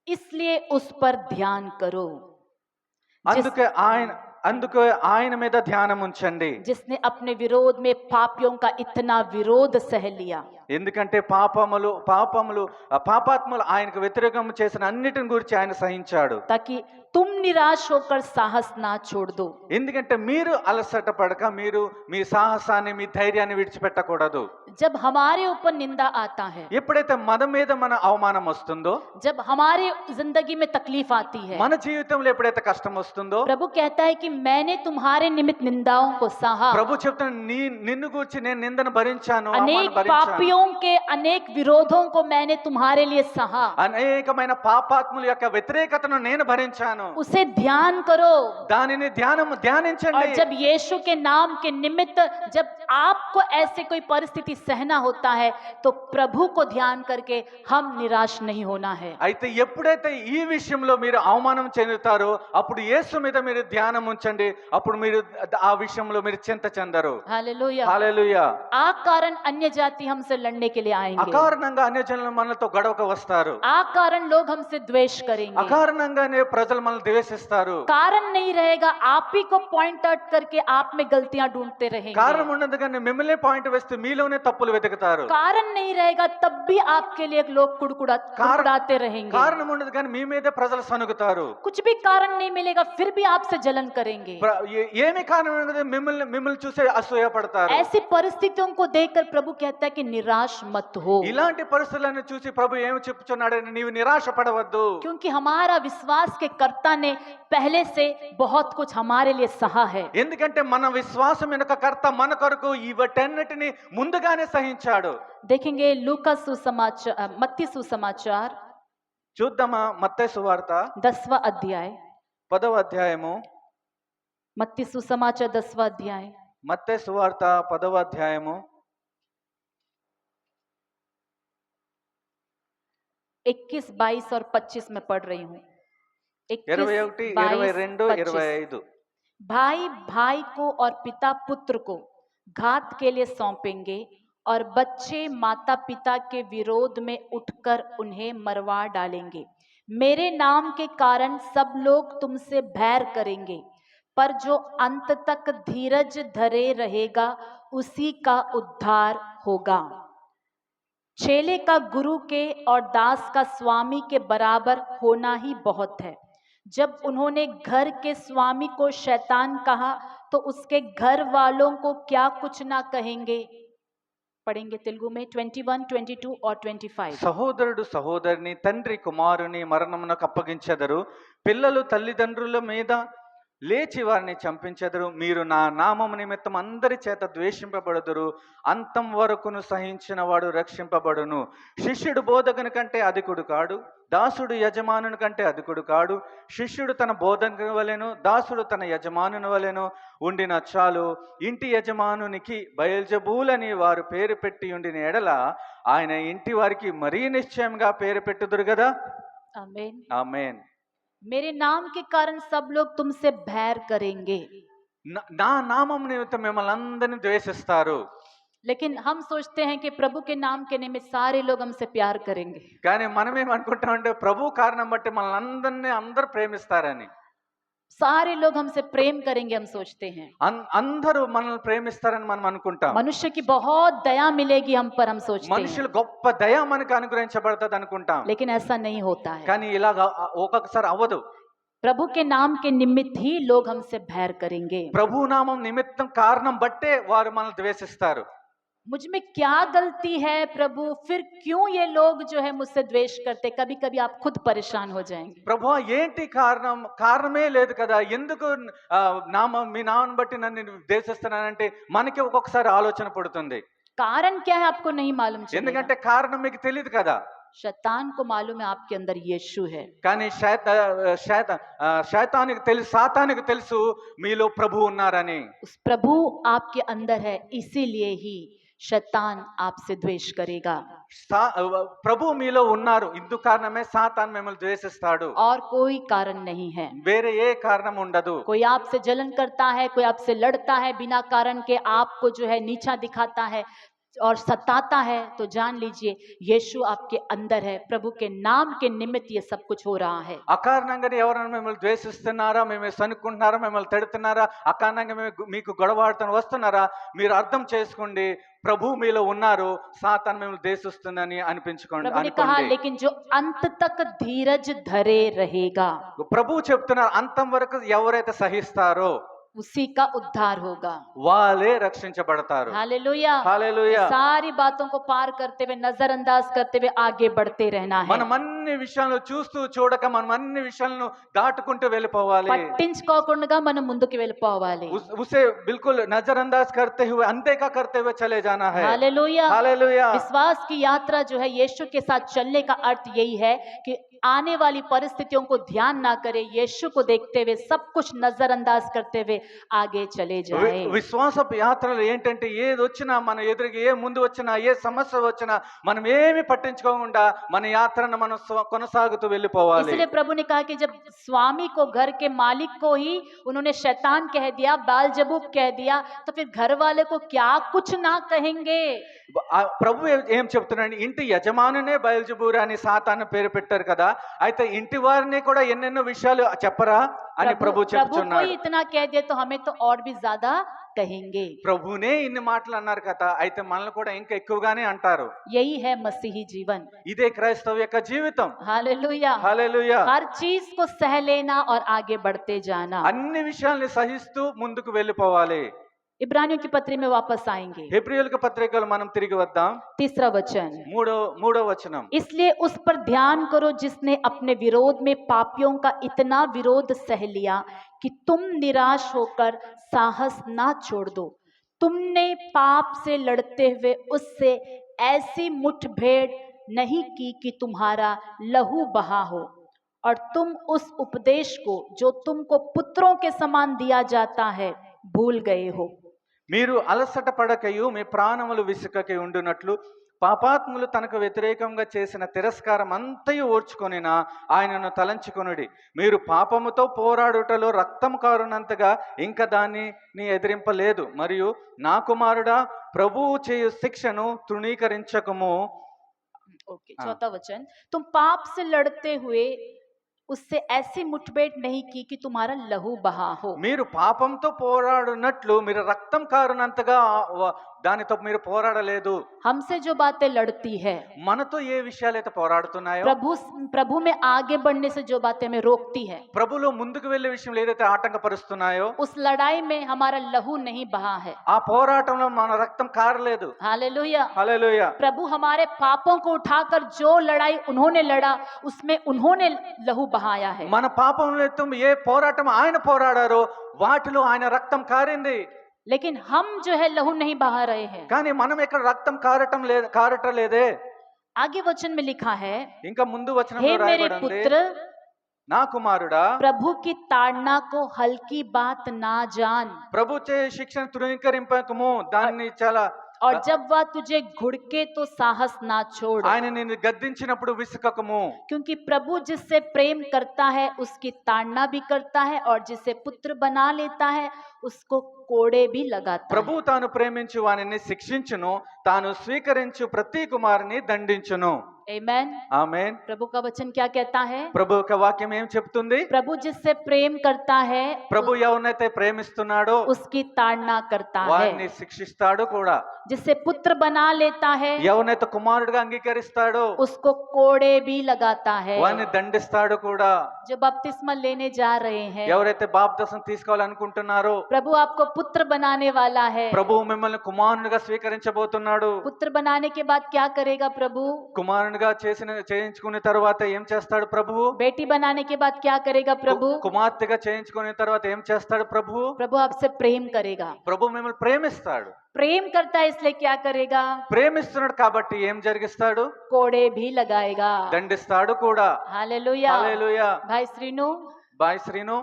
A: इसलिए उस पर ध्यान करो
B: అందుకే ఆయన మీద ధ్యానం ఉంచండి.
A: जिसने अपने विरोध में पापियों का इतना विरोध सह लिया।
B: ఎందుకంటే పాపాత్ములు ఆయనకు వ్యతిరేకం చేసిన అన్నిటిని గురించి ఆయన సహించాడు.
A: ताकि तुम निराश होकर साहस ना छोड़ दो।
B: ఎందుకంటే మీరు అలసట పడక మీరు మీ సాహసాన్ని మీ ధైర్యాన్ని విడిచిపెట్టకూడదు.
A: जब हमारे ऊपर निंदा आता है,
B: ఎప్పుడైతే మన మీద మన అవమానం వస్తుందో,
A: जब हमारे जिंदगी में तकलीफ आती है,
B: మన జీవితంలో ఎప్పుడైతే కష్టం వస్తుందో,
A: प्रभु कहता है कि मैंने तुम्हारे निमित्त निंदाओं को सहा।
B: ప్రభు చెప్తాను నిన్ను గురించి నేను నిందను భరించాను,
A: अनेक पापियों के अनेक विरोधों को मैंने तुम्हारे लिए सहा।
B: అనేకమైన పాపాత్ముల యొక్క వ్యతిరేకతను నేను భరించాను.
A: उसे ध्यान करो।
B: దానిని ధ్యానించండి.
A: और जब यीशु के नाम के निमित्त जब आपको ऐसे कोई परिस्थिति सहना होता है तो प्रभु को ध्यान करके हम निराश नहीं होना है।
B: అయితే ఎప్పుడైతే ఈ విషయంలో మీరు అవమానం చెందుతారో అప్పుడు యేసు మీద మీరు ధ్యానం ఉంచండి. అప్పుడు మీరు ఆ విషయంలో మీరు చింత చెందరు.
A: हालेलुया।
B: హల్లెలూయా.
A: आ कारण अन्य जाति हमसे लड़ने के लिए आएंगे।
B: అకారణంగా అన్యజనులు మనతో గొడవకు వస్తారు.
A: आ कारण लोग हमसे द्वेष करेंगे।
B: అకారణంగానే ప్రజలు మనల్ని ద్వేషిస్తారు.
A: कारण नहीं रहेगा, आप ही को पॉइंट आउट करके आप में गलतियां ढूंढते रहेंगे।
B: కారణం ఉండదు కానీ మిమ్మల్ని పాయింట్ వేస్తే మీలోనే తప్పులు వెతుకుతారు.
A: कारण नहीं रहेगा, तब भी आपके लिए लोग कुड़कुड़ाते रहेंगे।
B: కారణం ఉండదు కానీ మీ మీదే ప్రజలు సనుగుతారు.
A: कुछ भी कारण नहीं मिलेगा, फिर भी आपसे जलन करेंगे।
B: ఏమి కారణం ఉండదు, మిమ్మల్ని చూసి అసూయ పడతారు.
A: ऐसी परिस्थितियों को देखकर प्रभु कहता है कि निराश मत हो,
B: ఇలాంటి పరిస్థితులను చూసి ప్రభు ఏమి చెప్పుచున్నాడని నీవు నిరాశ పడవద్దు.
A: क्योंकि हमारा विश्वास के कर्ता ने पहले से बहुत कुछ हमारे लिए सहा है।
B: ఎందుకంటే మన విశ్వాసం వెనుక కర్త మన కొరకు ఇవటన్నిటిని ముందుగానే సహించాడు.
A: देखेंगे लूका सुसमाचार, मत्ती सुसमाचार
B: చూద్దామా మత్తయి సువార్త
A: 10वां अध्याय।
B: 10వ అధ్యాయము.
A: मत्ती सुसमाचार 10वां अध्याय।
B: మత్తయి సువార్త 10వ అధ్యాయము
A: 21, 22 और 25 में पढ़ रही हूँ।
B: 21, 22, 25.
A: भाई भाई को और पिता पुत्र को घात के लिए सौंपेंगे और बच्चे माता पिता के विरोध में उठकर उन्हें मरवा डालेंगे। मेरे नाम के कारण सब लोग तुमसे बैर करेंगे, पर जो अंत तक धीरज धरे रहेगा उसी का उद्धार होगा। चेले का गुरु के और दास का स्वामी के बराबर होना ही बहुत है। जब उन्होंने घर के स्वामी को शैतान कहा तो उसके घर वालों को क्या कुछ ना कहेंगे। पढ़ेंगे तेलुगु में 21, 22 और 25।
B: సహోదరుడు సహోదరిని తండ్రి కుమారుని మరణమునకు అప్పగించెదరు. పిల్లలు తల్లిదండ్రుల మీద లేచి వారిని చంపించెదరు. మీరు నా నామము నిమిత్తం అందరి చేత ద్వేషింపబడుదురు. అంతం వరకును సహించిన వాడు రక్షింపబడును. శిష్యుడు బోధకుని కంటే అధికుడు కాడు, దాసుడు యజమానుని కంటే అధికుడు కాడు. శిష్యుడు తన బోధకుని వలెను, దాసుడు తన యజమానుని వలెను ఉండిన చాలు. ఇంటి యజమానునికి బయల్జబూలని వారు పేరు పెట్టి ఉండిన ఎడల ఆయన ఇంటి వారికి మరీ నిశ్చయంగా పేరు పెట్టుదురు కదా.
A: आमीन।
B: ఆమేన్.
A: मेरे नाम के कारण सब लोग तुमसे बैर करेंगे।
B: నా నామం నిమిత్తం మిమ్మల్ని అందరినీ ద్వేషిస్తారు.
A: लेकिन हम सोचते हैं कि प्रभु के नाम के निमित्त सारे लोग हमसे प्यार करेंगे।
B: కానీ మనం ఏమనుకుంటామంటే ప్రభు కారణం బట్టి మనల్ని అందరూ ప్రేమిస్తారని,
A: सारे लोग हमसे प्रेम करेंगे हम सोचते हैं।
B: అందరూ మనల్ని ప్రేమిస్తారని మనం అనుకుంటాం.
A: मनुष्य की बहुत दया मिलेगी हम पर, हम सोचते हैं,
B: మనుషులు గొప్ప దయ మనకు అనుగ్రహించబడుతుంది అనుకుంటాం.
A: लेकिन ऐसा नहीं होता है।
B: కానీ ఇలాగ ఒక్కొక్కసారి అవ్వదు.
A: प्रभु के नाम के निमित्त ही लोग हमसे बैर करेंगे।
B: ప్రభు నామం నిమిత్తం కారణం బట్టే వారు మనల్ని ద్వేషిస్తారు.
A: मुझ में क्या गलती है प्रभु, फिर क्यों ये लोग जो है मुझसे द्वेष करते। कभी कभी आप खुद परेशान हो जाएंगे।
B: ప్రభు ఏంటి కారణమే లేదు కదా, ఎందుకు మీ నామం బట్టి నన్ను ద్వేషిస్తున్నానంటే మనకి ఒక్కొక్కసారి ఆలోచన పడుతుంది.
A: कारण क्या है आपको नहीं मालूम चलेगा।
B: ఎందుకంటే కారణం మీకు తెలియదు కదా.
A: शैतान को मालूम है आपके अंदर यीशु है,
B: కానీ శైతానికి తెలుసు, సాతానికి తెలుసు మీలో ప్రభు ఉన్నారని.
A: उस प्रभु आपके अंदर है, इसीलिए ही शैतान आपसे द्वेष करेगा
B: ప్రభు మీలో ఉన్నారు, ఇందు కారణమే సాతాన్ మిమ్మల్ని ద్వేషిస్తాడు.
A: और कोई कारण नहीं है।
B: వేరే ఏ కారణం ఉండదు.
A: कोई आपसे जलन करता है, कोई आपसे लड़ता है बिना कारण के, आपको जो है नीचा दिखाता है और सताता है, तो जान लीजिए यीशु आपके अंदर है। प्रभु के नाम के निमित्त ये सब कुछ हो रहा है।
B: అకారణంగానే ఎవరైనా మిమ్మల్ని ద్వేషిస్తున్నారా, మిమ్మల్ని సనుక్కుంటున్నారా, మిమ్మల్ని తిడుతున్నారా, అకారణంగా మీకు గొడవాడుతూ వస్తున్నారా, మీరు అర్థం చేసుకోండి ప్రభు మీలో ఉన్నారు, సాతాన్ మిమ్మల్ని ద్వేషిస్తుందని అనిపించుకోండి.
A: प्रभु ने कहा लेकिन जो अंत तक धीरज धरे रहेगा,
B: ప్రభు చెప్తున్నారు అంతం వరకు ఎవరైతే సహిస్తారో
A: उसी का उद्धार होगा।
B: వాళ్ళే రక్షించబడతారు.
A: हालेलुया,
B: హల్లెలూయా.
A: सारी बातों को पार करते हुए, नजरअंदाज करते हुए आगे बढ़ते रहना है।
B: మనం అన్ని విషయాలను చూస్తూ చూడక మనం అన్ని విషయాలను దాటుకుంటూ వెళ్ళిపోవాలి.
A: పట్టించుకోకుండా మనం ముందుకు వెళ్ళిపోవాలి।
B: उसे बिल्कुल नजरअंदाज करते हुए, अनदेखा करते हुए चले जाना है.
A: हालेलुया।
B: हालेलुया.
A: विश्वास की यात्रा जो है यीशु के साथ चलने का अर्थ यही है कि आने वाली परिस्थितियों को ध्यान ना करे, यीशु को देखते हुए, सब कुछ नजरअंदाज करते हुए आगे चले जाए।
B: విశ్వాసపు యాత్రలో ఏంటంటే ఏది వచ్చినా మన ఎదురుగా, ఏ ముందు వచ్చినా, ఏ సమస్య వచ్చినా మనం ఏమి పట్టించుకోకుండా మన యాత్రను మనం కొనసాగుతూ వెళ్ళిపోవాలి.
A: इसलिए प्रभु ने कहा कि जब स्वामी को, घर के मालिक को ही उन्होंने शैतान कह दिया, बालजबूब कह दिया, तो फिर घर वाले को क्या कुछ ना कहेंगे।
B: ప్రభు ఏం చెప్తున్నాడు, ఇంటి యజమానునే బయల్జబూరు అని సాతాను పేరు పెట్టారు కదా, అయితే ఇంటి వారిని కూడా ఎన్నెన్నో విషయాలు చెప్పరా అని ప్రభు చెప్తున్నాడు.
A: इतना कह दिया तो हमें तो और भी ज्यादा कहेंगे।
B: ప్రభునే ఇన్ని మాటలు అన్నారు కదా, అయితే మనల్ని కూడా ఇంకా ఎక్కువగానే అంటారు.
A: यही है मसीही जीवन।
B: ఇదే క్రైస్తవ యొక్క జీవితం.
A: हालेलुया।
B: హల్లెలూయా.
A: हर चीज को सह लेना और आगे बढ़ते जाना।
B: అన్ని విషయాల్ని సహిస్తూ ముందుకు వెళ్ళిపోవాలి.
A: इब्रानियों की पत्री में वापस आएंगे।
B: హెబ్రీయులకు పత్రికలో మనం తిరిగి వద్దాం.
A: तीसरा वचन,
B: మూడో వచనం.
A: इसलिए उस पर ध्यान करो जिसने अपने विरोध में पापियों का इतना विरोध सह लिया कि तुम निराश होकर साहस ना छोड़ दो। तुमने पाप से लड़ते हुए उससे ऐसी मुठभेड़ नहीं की कि तुम्हारा लहू बहा हो, और तुम उस उपदेश को जो तुमको पुत्रों के समान दिया जाता है भूल गए हो।
B: మీరు అలసట పడకయు మీ ప్రాణములు విసుకకి ఉండునట్లు పాపాత్ములు తనకు వ్యతిరేకంగా చేసిన తిరస్కారం అంతయు ఓర్చుకొనినా ఆయనను తలంచుకొనుడి. మీరు పాపముతో పోరాడుటలో రక్తము కారునంతగా ఇంకా దాన్ని ఎదిరింపలేదు. మరియు నా కుమారుడా, ప్రభువు చేయు శిక్షను తృణీకరించకము.
A: चौथा वचन, तुम पाप से लड़ते हुए उससे ऐसी मुठभेड़ नहीं की कि तुम्हारा लहू बहा हो।
B: మీరు పాపంతో పోరాడునట్లు మీరు రక్తం కారునంతగా దానితో మీరు పోరాడలేదు.
A: हमसे जो बातें लड़ती है,
B: మనతో ఏ విషయాలైతే పోరాడుతున్నాయో,
A: प्रभु में आगे बढ़ने से जो बातें हमें रोकती है,
B: ప్రభులో ముందుకు వెళ్ళే విషయంలో ఏదైతే ఆటంకపరుస్తున్నాయో,
A: उस लड़ाई में हमारा लहू नहीं बहा है।
B: ఆ పోరాటంలో మన రక్తం కారలేదు.
A: हालेलुया।
B: హల్లెలూయా.
A: प्रभु हमारे पापों को उठाकर जो लड़ाई उन्होंने लड़ा, उसमें उन्होंने लहू बहाया है।
B: మన పాపంలో ఏ పోరాటం ఆయన పోరాడారో వాటిలో ఆయన రక్తం కారింది.
A: लेकिन हम जो है लहू नहीं बहा रहे हैं।
B: కానీ మనం ఇక్కడ రక్తం కారటం లేదే.
A: आगे वचन में लिखा है,
B: ఇంకా ముందు వచనంలో
A: हे मेरे
B: రాయబడింది,
A: पुत्र,
B: నా కుమారుడా,
A: प्रभु की ताड़ना को हल्की बात ना जान,
B: ప్రభు చే శిక్షణ తృణీకరింపకము, దాన్ని చాలా,
A: और जब वह तुझे घुड़के तो साहस ना छोड़,
B: ఆయన నిన్ను గద్దించినప్పుడు విసుకకము.
A: क्योंकि प्रभु जिससे प्रेम करता है उसकी ताड़ना भी करता है, और जिसे पुत्र बना लेता है उसको कोड़े भी लगाता
B: ప్రభు
A: है।
B: తాను ప్రేమించు వానిని శిక్షించును, తాను స్వీకరించు ప్రతి కుమారుని దండించును.
A: आमेन।
B: ఆమేన్.
A: प्रभु का वचन क्या कहता है?
B: ప్రభు యొక్క వాక్యం ఏం చెప్తుంది?
A: प्रभु जिससे प्रेम करता है
B: ప్రభు ఎవరినైతే ప్రేమిస్తున్నాడో
A: उसकी ताड़ना करता
B: వారిని
A: है,
B: శిక్షిస్తాడు కూడా.
A: जिसे पुत्र बना लेता है
B: ఎవరినైతే కుమారుడిగా అంగీకరిస్తాడో
A: उसको कोड़े भी लगाता है।
B: వారిని దండిస్తాడు కూడా.
A: जो बपतिस्मा लेने जा रहे हैं,
B: ఎవరైతే బాప్తిసం తీసుకోవాలనుకుంటున్నారో
A: प्रभु आपको पुत्र बनाने वाला है।
B: ప్రభు మిమ్మల్ని కుమారునిగా స్వీకరించబోతున్నాడు.
A: पुत्र बनाने के बाद क्या करेगा प्रभु?
B: కుమారునిగా చేయించుకున్న తర్వాత ఏం చేస్తాడు ప్రభువు?
A: बेटी बनाने के बाद क्या करेगा प्रभु?
B: కుమార్తెగా చేయించుకున్న తర్వాత ఏం చేస్తాడు ప్రభువు?
A: प्रभु आपसे प्रेम करेगा।
B: ప్రభు మిమ్మల్ని ప్రేమిస్తాడు.
A: प्रेम करता है इसलिए क्या करेगा?
B: ప్రేమిస్తున్నాడు కాబట్టి ఏం జరిగిస్తాడు?
A: कोड़े भी लगाएगा।
B: దండిస్తాడు కూడా.
A: हालेलुया।
B: హల్లెలూయా.
A: भाई श्रीनु,
B: బాయ్ శ్రీను,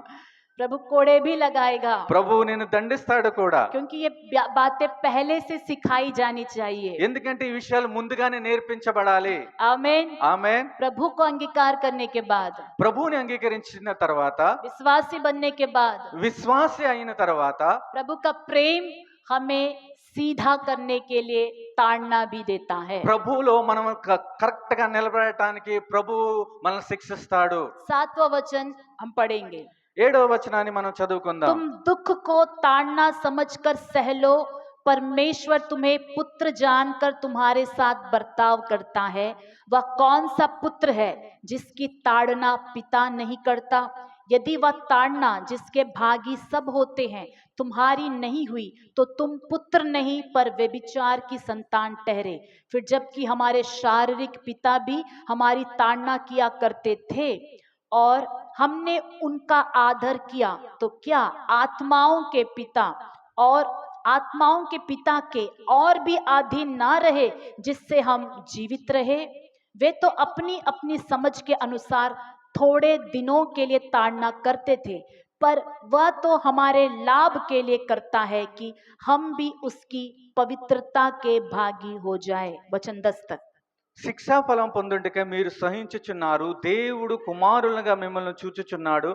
A: प्रभु कोड़े भी लगाएगा,
B: ప్రభువు నిన్ను దండిస్తాడు కూడా.
A: क्योंकि ये बातें पहले से सिखाई जानी चाहिए।
B: ఎందుకంటే ఈ విషయాలు ముందుగానే నేర్పించబడాలి.
A: आमीन।
B: ఆమేన్.
A: प्रभु को अंगीकार करने के बाद,
B: ప్రభువుని అంగీకరించిన తర్వాత,
A: विश्वासी बनने के बाद,
B: విశ్వాసి అయిన తర్వాత
A: प्रभु का प्रेम हमें सीधा करने के लिए ताड़ना भी देता है।
B: ప్రభువులో మనం కరెక్ట్ గా నిలబడటానికి ప్రభువు మనల్ని శిక్షిస్తాడు.
A: 7वां वचन हम पढ़ेंगे।
B: 7వ వచనాన్ని మనం చదువుకుందాం.
A: तुम दुख को ताड़ना समझकर सह लो, परमेश्वर तुम्हें पुत्र जानकर तुम्हारे साथ बर्ताव करता है। वह कौन सा पुत्र है जिसकी ताड़ना पिता नहीं करता? यदि वह ताड़ना जिसके भागी सब होते हैं तुम्हारी नहीं हुई तो तुम पुत्र नहीं पर व्यभिचार की संतान ठहरे। फिर जबकि हमारे शारीरिक पिता भी हमारी ताड़ना किया करते थे और हमने उनका आदर किया, तो क्या आत्माओं के पिता के और भी अधीन ना रहे जिससे हम जीवित रहे? वे तो अपनी अपनी समझ के अनुसार थोड़े दिनों के लिए ताड़ना करते थे, पर वह तो हमारे लाभ के लिए करता है कि हम भी उसकी पवित्रता के भागी हो जाए। वचन 10 तक।
B: శిక్షాఫలం పొందుటకై మీరు సహించుచున్నారు. దేవుడు కుమారులుగా మిమ్మల్ని చూచుచున్నాడు.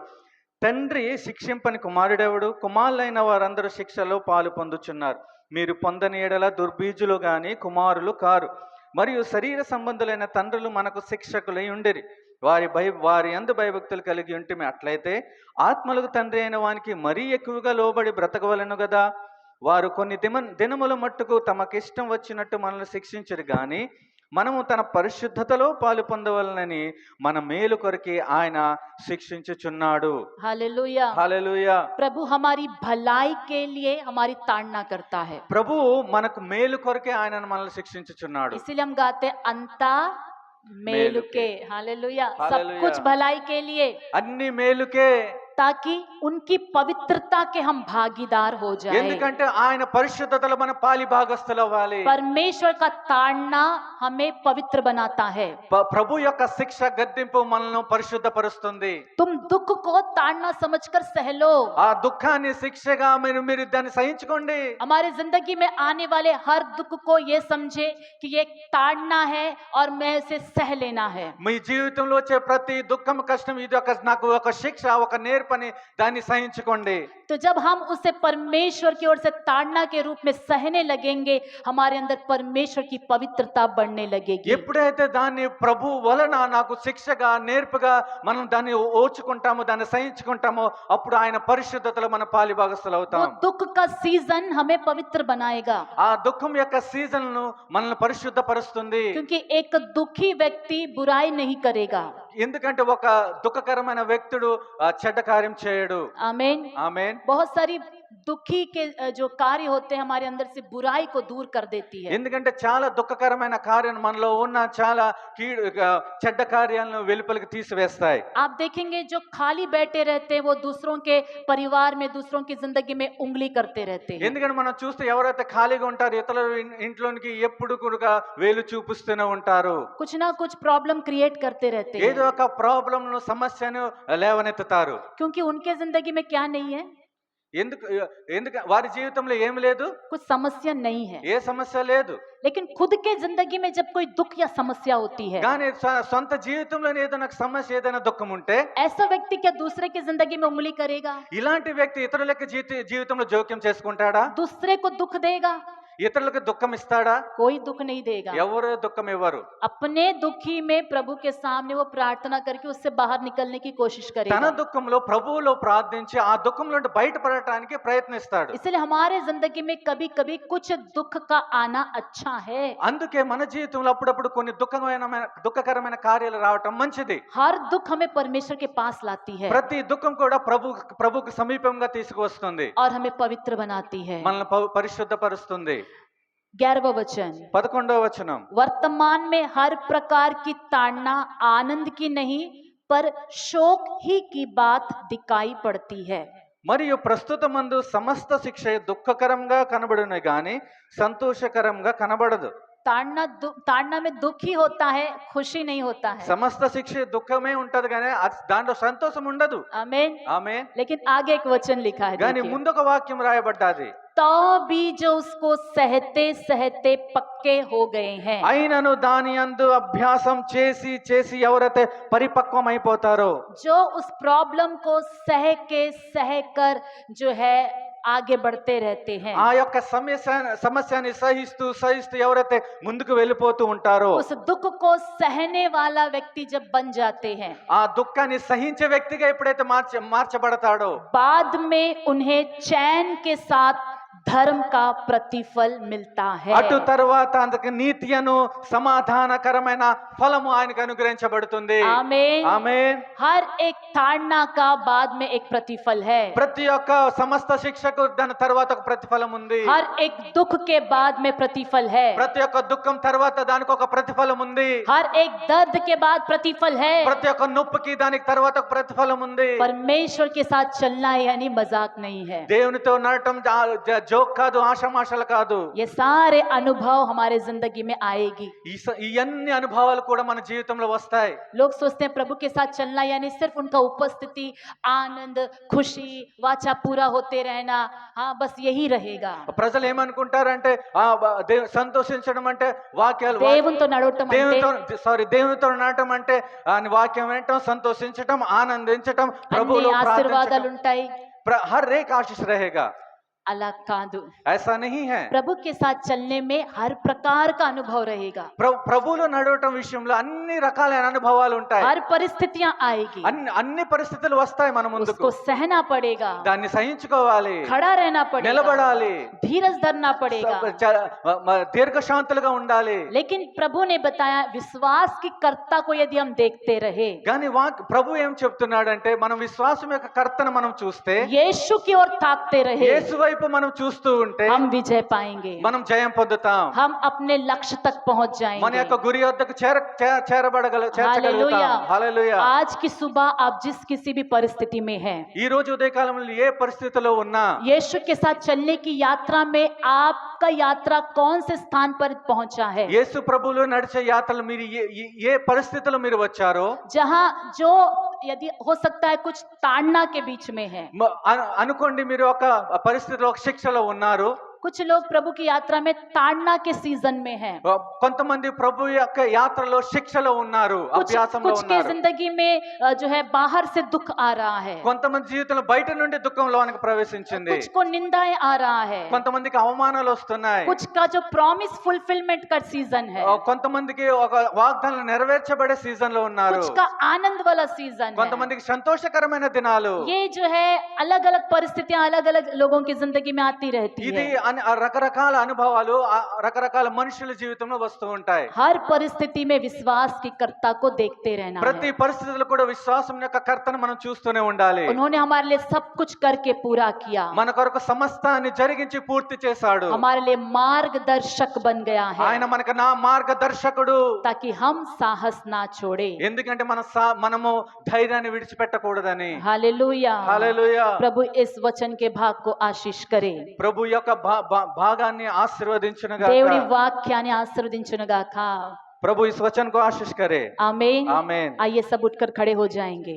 B: తండ్రి శిక్షింపని కుమారుడెవడు? కుమారులైన వారందరూ శిక్షలో పాలు పొందుచున్నారు. మీరు పొందని ఎడల దుర్బీజులు గాని కుమారులు కారు. మరియు శరీర సంబంధులైన తండ్రులు మనకు శిక్షకులై ఉండిరి. వారి యందు భయభక్తులు కలిగి ఉంటిమి. అట్లయితే ఆత్మలకు తండ్రి అయిన వానికి మరీ ఎక్కువగా లోబడి బ్రతకవలెను గదా. వారు కొన్ని దినముల మట్టుకు తమకిష్టం వచ్చినట్టు మనల్ని శిక్షించరు గాని మనము తన పరిశుద్ధతలో పాలు పొందవలనని మన మేలు కొరకే ఆయన శిక్షించుచున్నాడు.
A: हालेलुया।
B: హల్లెలూయా.
A: प्रभु हमारी भलाई के लिए हमारी ताड़ना करता है।
B: ప్రభువు మనకు మేలు కొరకే ఆయన మనల్ని శిక్షించుచున్నాడు.
A: इसीलिए हम गाते हैं अंता मेलुके। हालेलुया। सब
B: हालेलुया।
A: कुछ भलाई के लिए,
B: అన్ని మేలుకే,
A: ताकि उनकी पवित्रता के हम भागीदार हो जाए।
B: ఎందుకంటే ఆయన పరిశుద్ధతలో మన పాలి భాగస్థులు అవ్వాలి.
A: परमेश्वर का ताड़ना हमें पवित्र बनाता है।
B: ప్రభు యొక్క శిక్ష గద్దింపు మనల్ని పరిశుద్ధపరుస్తుంది.
A: तुम दुख को ताड़ना समझकर सह लो।
B: ఆ దుఃఖాన్ని శిక్షగా మీరు దాన్ని సహించుకోండి.
A: हमारे जिंदगी में आने वाले हर दुख को ये समझे कि ये ताड़ना है और मैं इसे सह लेना है।
B: మీ జీవితంలో వచ్చే ప్రతి దుఃఖం కష్టం ఇది నాకు ఒక శిక్ష, ఒక నేర్పని, దాన్ని సహించుకోండి.
A: तो जब हम उसे परमेश्वर की ओर से ताड़ना के रूप में सहने लगेंगे, हमारे अंदर परमेश्वर की पवित्रता बढ़ने लगेगी।
B: ఎప్పుడైతే దాన్ని ప్రభు వలన నాకు శిక్షగా నేర్పుగా మనం దాన్ని ఓచుకుంటామో, దాన్ని సహించుకుంటామో, అప్పుడు ఆయన పరిశుద్ధతలో మన పాలి భాగస్థులు
A: वो
B: అవుతాం.
A: दुख का सीजन हमें पवित्र बनाएगा,
B: ఆ దుఃఖం యొక్క సీజన్ ను మనల్ని పరిశుద్ధపరుస్తుంది.
A: क्योंकि एक दुखी व्यक्ति बुराई नहीं करेगा।
B: ఎందుకంటే ఒక దుఃఖకరమైన వ్యక్తుడు చెడ్డ కార్యం చేయడు.
A: आमीन।
B: ఆమేన్.
A: बहुत सारी दुखी के जो कार्य होते हैं हमारे अंदर से बुराई को दूर कर देती है।
B: ఎందుకంటే చాలా దుఃఖకరమైన కార్యం మనలో ఉన్న చాలా చెడ్డ కార్యాలను వెలుపలికి తీసివేస్తాయి.
A: आप देखेंगे जो खाली बैठे रहते हैं वो दूसरों के परिवार में, दूसरों की जिंदगी में उंगली करते रहते हैं।
B: ఎందుకంటే మనం చూస్తే ఎవరైతే ఖాళీగా ఉంటారో ఇతరుల ఇంట్లోనికి ఎప్పుడు కూడా వేలు చూపిస్తూనే ఉంటారు.
A: कुछ ना कुछ प्रॉब्लम क्रिएट करते रहते
B: ఏదో
A: हैं,
B: ఒక ప్రాబ్లం సమస్యను లేవనెత్తుతారు.
A: क्योंकि उनके जिंदगी में क्या नहीं है?
B: ఎందుకు ఎందుకు వారి జీవితంలో ఏమి లేదు,
A: कुछ समस्या नहीं है,
B: ఏ సమస్య లేదు.
A: लेकिन खुद के जिंदगी में जब कोई दुख या समस्या होती है,
B: కానీ సొంత జీవితంలో ఏదైనా సమస్య, ఏదైనా దుఃఖం ఉంటే
A: ऐसा व्यक्ति क्या दूसरे की जिंदगी में उंगली करेगा?
B: ఇలాంటి వ్యక్తి ఇతరులకి జీవితంలో జోక్యం చేసుకుంటాడా?
A: दूसरे को दुख देगा?
B: ఇతరులకు దుఃఖం ఇస్తాడా?
A: कोई दुख नहीं देगा।
B: ఎవరు దుఃఖం ఇవ్వరు.
A: अपने दुखी में प्रभु के सामने वो प्रार्थना करके उससे बाहर निकलने की कोशिश
B: తన
A: करेगा।
B: దుఃఖంలో ప్రభువులో ప్రార్థించి ఆ దుఃఖం నుండి బయటపడటానికి ప్రయత్నిస్తాడు.
A: इसलिए हमारे जिंदगी में कभी कभी कुछ दुख का आना अच्छा है।
B: అందుకే మన జీవితంలో అప్పుడప్పుడు కొన్ని దుఃఖకరమైన కార్యాలు రావటం మంచిది.
A: हर दुख हमें परमेश्वर के पास लाती है
B: ప్రతి దుఃఖం కూడా ప్రభుకు సమీపంగా తీసుకువస్తుంది,
A: और हमें पवित्र बनाती है।
B: మనల్ని పరిశుద్ధపరుస్తుంది.
A: 11वां वचन।
B: 11వ వచనం.
A: वर्तमान में हर प्रकार की ताड़ना आनंद की नहीं पर शोक ही की बात दिखाई पड़ती है।
B: మరియు ప్రస్తుతమందు సమస్త శిక్ష దుఃఖకరంగా కనబడును గాని సంతోషకరంగా కనబడదు.
A: ताड़ना में दुख ही होता है, खुशी नहीं होता है।
B: సమస్త శిక్ష దుఃఖమే ఉంటది కానీ దాంట్లో సంతోషం ఉండదు.
A: आमीन।
B: ఆమేన్.
A: लेकिन आगे एक वचन लिखा है,
B: కానీ
A: देखिए।
B: ముందొక వాక్యం రాయబడ్డాది.
A: तो भी जो उसको सहते सहते पक्के हो गए हैं।
B: అయినను దాని యందు అభ్యాసం చేసి చేసి ఎవరైతే పరిపక్వం అయిపోతారో,
A: जो उस प्रॉब्लम को सह कर जो है आगे बढ़ते रहते हैं,
B: ఆ యొక్క సమస్యని సహిస్తూ సహిస్తూ ఎవరైతే ముందుకు వెళ్ళిపోతూ ఉంటారో,
A: उस दुख को सहने वाला व्यक्ति जब बन जाते हैं,
B: ఆ దుఃఖాన్ని సహించే వ్యక్తిగా ఎప్పుడైతే మార్చబడతాడో,
A: बाद में उन्हें चैन के साथ धर्म का प्रतिफल मिलता है।
B: అటు తర్వాత అందుకు నీతియను సమాధానకరమైన ఫలము ఆయనకు అనుగ్రహించబడుతుంది.
A: आमीन।
B: ఆమేన్.
A: हर एक ताड़ना का बाद में एक प्रतिफल है।
B: ప్రతి ఒక్క సమస్త శిక్షకు దాని తర్వాత ఒక ప్రతిఫలం ఉంది.
A: हर एक दुख के बाद में प्रतिफल है।
B: ప్రతి ఒక్క దుఃఖం తర్వాత దానికి ఒక ప్రతిఫలం ఉంది.
A: हर एक दर्द के बाद प्रतिफल है।
B: ప్రతి ఒక్క నొప్పికి దానికి తర్వాత ఒక ప్రతిఫలం ఉంది.
A: परमेश्वर के साथ चलना यानी मजाक नहीं है।
B: దేవునితో నడటం జోక్ కాదు, ఆషామాషలు కాదు.
A: ये सारे अनुभव हमारे जिंदगी में आएगी।
B: ఈ అన్ని అనుభవాలు కూడా మన జీవితంలో వస్తాయి.
A: लोग सोचते हैं प्रभु के साथ चलना यानी सिर्फ उनका उपस्थिति, आनंद, खुशी, वाचा पूरा होते रहना, हाँ बस यही रहेगा।
B: ప్రజలు ఏమనుకుంటారంటే సంతోషించడం అంటే వాక్యాలు,
A: దేవునితో నడవటం అంటే
B: దేవునితో నడటం అంటే వాక్యం వినటం, సంతోషించటం, ఆనందించటం, ప్రభువులో
A: అన్ని ఆశీర్వాదాలు
B: ప్రార్థించటం,
A: ఉంటాయి।
B: हर एक आशीष रहेगा।
A: अलग कादू
B: ऐसा नहीं है।
A: प्रभु के साथ चलने में हर प्रकार का अनुभव रहेगा।
B: ప్రభువులో నడవటం విషయంలో అన్ని రకాలైన అనుభవాలు ఉంటాయి.
A: हर परिस्थितियां आएगी,
B: అన్ని పరిస్థితులు వస్తాయి మన ముందుకు.
A: उसको सहना पड़ेगा,
B: దాన్ని సహించుకోవాలి,
A: खड़ा रहना पड़ेगा,
B: నిలబడాలి,
A: धीरज धरना पड़ेगा।
B: దీర్ఘశాంతులుగా ఉండాలి।
A: लेकिन प्रभु ने बताया विश्वास की कर्ता को यदि हम देखते रहे,
B: కానీ ప్రభు ఏం చెప్తున్నాడంటే మనం విశ్వాసం యొక్క కర్తను మనం చూస్తే,
A: यीशु की ओर ताकते रहे,
B: యేసు వైపు మనం చూస్తూ ఉంటే
A: हम विजय पाएंगे,
B: మనం జయం పొందుతాం,
A: हम अपने लक्ष्य तक पहुंच
B: మన
A: जाएंगे।
B: యొక్క గురి వద్దకు చేర్చగలుగుతాం।
A: हालेलुया।
B: హల్లెలూయా।
A: आज की सुबह आप जिस किसी भी परिस्थिति में हैं,
B: ఈ రోజు ఉదయకాలంలో ఏ పరిస్థితిలో ఉన్నా
A: यीशु के साथ चलने की यात्रा में आपका यात्रा कौन से स्थान पर पहुंचा है,
B: యేసు ప్రభువులో నడిచే యాత్రలు మీరు ఏ పరిస్థితిలో మీరు వచ్చారో,
A: जहां जो यदि हो सकता है कुछ ताड़ना के बीच में है,
B: అనుకోండి మీరు ఒక పరిస్థితిలో ఒక శిక్షలో ఉన్నారు,
A: कुछ लोग प्रभु की यात्रा में ताड़ना के सीजन में हैं,
B: కొంతమంది ప్రభు యొక్క యాత్రలో శిక్షలో ఉన్నారు, అభ్యాసంలో
A: कुछ के
B: ఉన్నారు,
A: जिंदगी में जो है बाहर से दुख आ रहा है,
B: కొంతమంది జీవితంలో బయట నుండి దుఃఖం లోనికి ప్రవేశించింది,
A: कुछ को निंदाएं आ रहा है,
B: కొంతమందికి అవమానాలు వస్తున్నాయి,
A: कुछ का जो प्रॉमिस फुलफिलमेंट का सीजन है,
B: కొంతమందికి ఒక వాగ్దానం నెరవేర్చబడే సీజన్ లో ఉన్నారు,
A: कुछ का आनंद वाला सीजन है।
B: కొంతమందికి సంతోషకరమైన దినాలు।
A: ये जो है अलग अलग परिस्थितियां अलग अलग लोगों की जिंदगी में आती रहती
B: ఇది
A: है।
B: రకరకాల అనుభవాలు రకరకాల మనుషుల జీవితంలో వస్తూ ఉంటాయి।
A: हर परिस्थिति में विश्वास की कर्ता को देखते रहना
B: ప్రతి
A: है।
B: పరిస్థితిలో కూడా విశ్వాసం యొక్క కర్తను మనం చూస్తూనే ఉండాలి।
A: उन्होंने हमारे लिए सब कुछ करके पूरा किया,
B: మన కొరకు సమస్తాన్ని జరిగించి పూర్తి చేశాడు।
A: हमारे लिए मार्गदर्शक बन गया है,
B: ఆయన మనకు మార్గదర్శకుడు,
A: ताकि हम साहस ना छोड़े।
B: ఎందుకంటే మనము ధైర్యాన్ని విడిచిపెట్టకూడదని।
A: हालेलुया।
B: హల్లెలూయా।
A: प्रभु इस वचन के भाग को आशीष करे,
B: ప్రభు యొక్క భాగాన్ని ఆశీర్వదించునుగా,
A: దేవుడి వాక్యాన్ని ఆశీర్వదించునుగాక।
B: ప్రభు इस वचन को आशीष करे।
A: आमीन।
B: आमीन।
A: आइए सब उठकर खड़े हो जाएंगे।